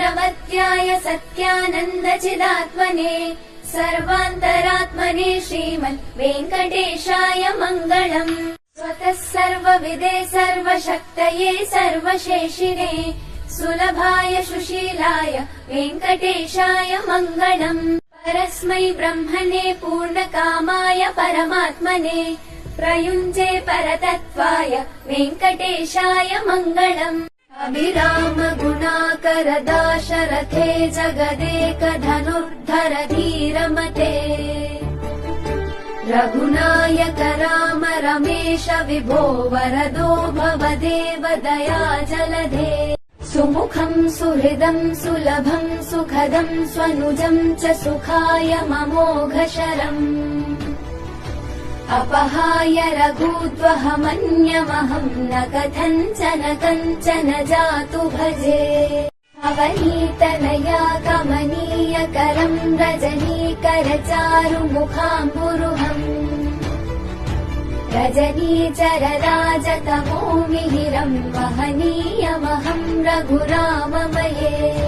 निरवध्याय सत्यानन्दचिदात्मने सर्वान्तरात्मने श्रीमन् वेङ्कटेशाय मङ्गलम्। स्वतः सर्वविदे सर्वशक्तये सर्वशेषिणे सुलभाय सुशीलाय वेङ्कटेशाय मङ्गलम्। परस्मै ब्रह्मणे पूर्णकामाय परमात्मने प्रयुञ्जे परतत्त्वाय वेङ्कटेशाय मङ्गलम्। अभिराम गुणाकर दाशरथे जगदेकधनुर्धर धीरमते रघुनायक राम रमेश विभो वरदो भवदेव दया जलधे। सुमुखम् सुहृदम् सुलभम् सुखदम् स्वनुजम् च सुखाय ममोघशरम् अपहाय रघूद्वहमन्यमहम् न कथञ्चन जातु भजे। अवनीतनया कमनीयकरम् रजनीकरचारुमुखाम्बुरुहम् रजनीचरराजतमो मिहिरम् वहनीयमहम् रघुराममये।